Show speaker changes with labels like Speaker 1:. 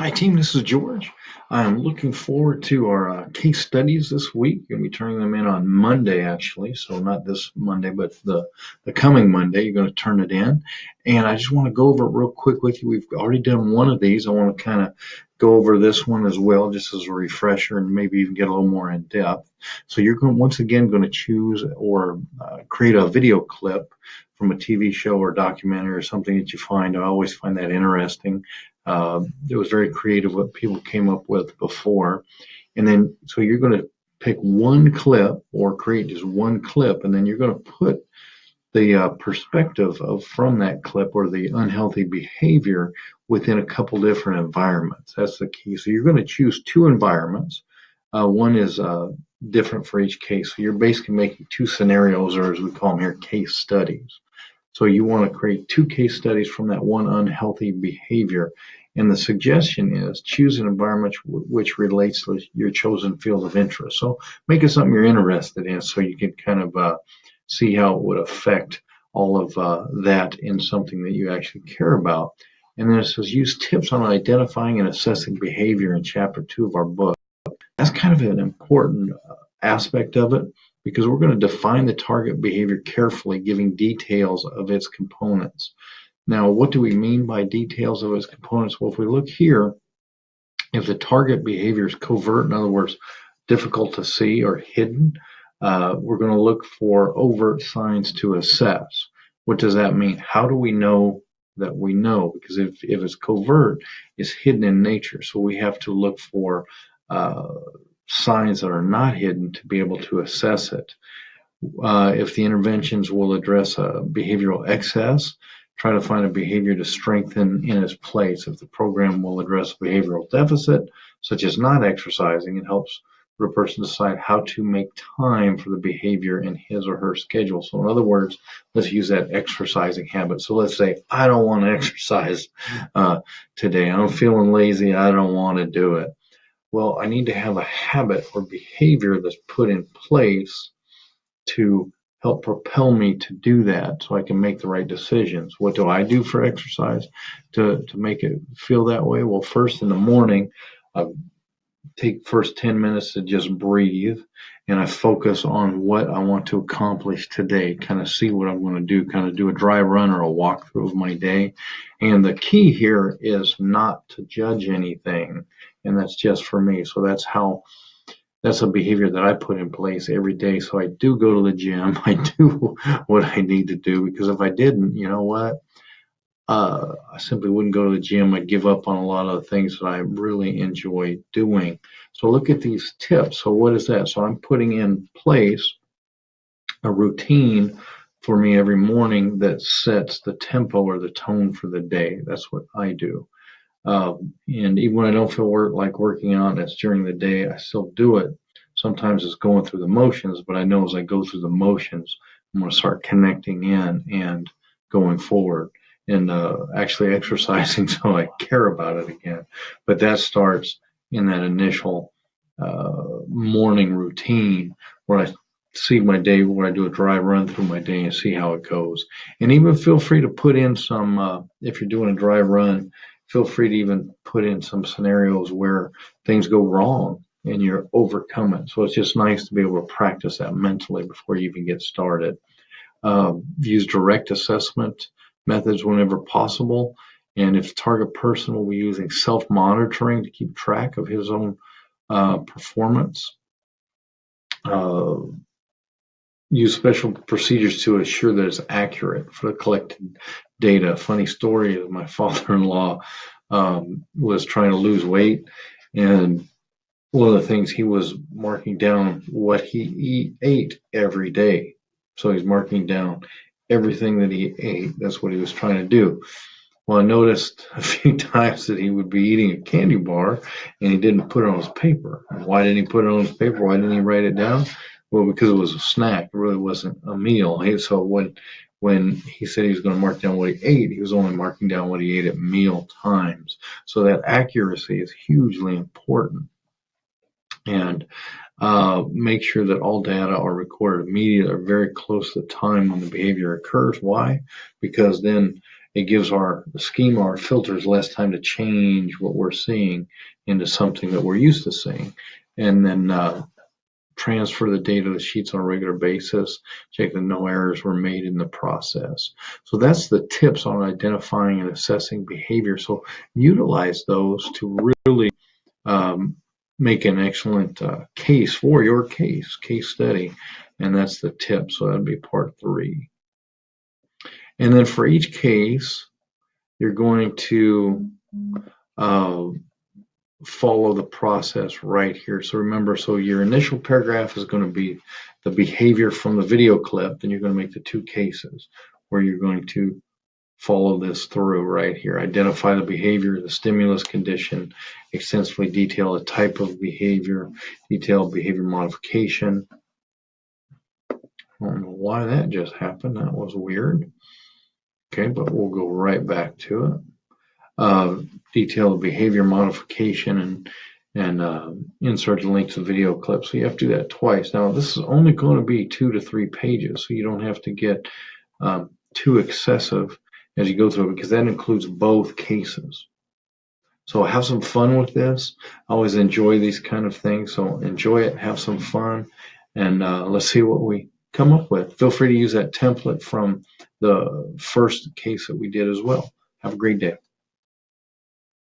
Speaker 1: Hi, team. This is George. I'm looking forward to our case studies this week. Going to be turning them in on Monday, actually. So not this Monday, but the coming Monday. You're going to turn it in, and I just want to go over it real quick with you. We've already done one of these. I want to kind of go over this one as well, just as a refresher, and maybe even get a little more in depth. So you're going once again going to choose or create a video clip from a TV show or documentary or something that you find. I always find that interesting. It was very creative what people came up with before. And then, so you're going to pick one clip or create just one clip, and then you're going to put the perspective of from that clip or the unhealthy behavior within a couple different environments. That's the key. So you're going to choose two environments. One is different for each case. So you're basically making two scenarios, or as we call them here, case studies. So you want to create two case studies from that one unhealthy behavior. And the suggestion is choose an environment which relates to your chosen field of interest. So make it something you're interested in so you can kind of see how it would affect all of that in something that you actually care about. And then it says use tips on identifying and assessing behavior in chapter 2 of our book. That's kind of an important aspect of it, because we're going to define the target behavior carefully, giving details of its components. Now, what do we mean by details of its components? Well, if we look here, if the target behavior is covert, in other words, difficult to see or hidden, we're going to look for overt signs to assess. What does that mean? How do we know that we know? Because if it's covert, it's hidden in nature. So we have to look for signs that are not hidden to be able to assess it. If the interventions will address a behavioral excess, try to find a behavior to strengthen in its place. If the program will address a behavioral deficit, such as not exercising, it helps for a person decide how to make time for the behavior in his or her schedule. So in other words, let's use that exercising habit. So let's say, I don't want to exercise today. I'm feeling lazy. I don't want to do it. Well, I need to have a habit or behavior that's put in place to help propel me to do that so I can make the right decisions. What do I do for exercise to make it feel that way? Well, first in the morning, I take first 10 minutes to just breathe, and I focus on what I want to accomplish today, kind of see what I'm going to do, kind of do a dry run or a walkthrough of my day. And the key here is not to judge anything, and that's just for me. So that's a behavior that I put in place every day. So I do go to the gym. I do what I need to do, because if I didn't, you know what? I simply wouldn't go to the gym. I'd give up on a lot of the things that I really enjoy doing. So look at these tips. So what is that? So I'm putting in place a routine for me every morning that sets the tempo or the tone for the day. That's what I do. And even when I don't feel like working out, that's during the day, I still do it. Sometimes it's going through the motions, but I know as I go through the motions, I'm going to start connecting in and going forward and actually exercising so I care about it again. But that starts in that initial morning routine where I see my day, where I do a dry run through my day and see how it goes. And even feel free to put in some, if you're doing a dry run, feel free to even put in some scenarios where things go wrong and you're overcome it. So it's just nice to be able to practice that mentally before you even get started. Use direct assessment methods whenever possible. And if target person will be using self-monitoring to keep track of his own performance. Use special procedures to assure that it's accurate for the collected data. Funny story, my father-in-law was trying to lose weight, and one of the things he was marking down what he ate every day. So he's marking down everything that he ate. That's what he was trying to do. Well, I noticed a few times that he would be eating a candy bar and he didn't put it on his paper. Why didn't he put it on his paper? Why didn't he write it down? Well, because it was a snack. It really wasn't a meal. So when he said he was going to mark down what he ate, he was only marking down what he ate at meal times. So that accuracy is hugely important. And make sure that all data are recorded immediately or very close to the time when the behavior occurs. Why? Because then it gives our schema, our filters, less time to change what we're seeing into something that we're used to seeing. And then transfer the data to the sheets on a regular basis, check that no errors were made in the process. So that's the tips on identifying and assessing behavior. So utilize those to really make an excellent case for your case study. And that's the tip. So that'd be part 3. And then for each case, you're going to follow the process right here. So remember, so your initial paragraph is going to be the behavior from the video clip. Then you're going to make the 2 cases where you're going to follow this through right here. Identify the behavior, the stimulus condition, extensively detail the type of behavior, detail behavior modification. I don't know why that just happened. That was weird. Okay, but we'll go right back to it. Detail the behavior modification and insert the link to the video clip. So you have to do that twice. Now this is only going to be 2 to 3 pages, so you don't have to get too excessive as you go through it, because that includes both cases. So have some fun with this. I always enjoy these kind of things, so enjoy it, have some fun, and let's see what we come up with. Feel free to use that template from the first case that we did as well. Have a great day.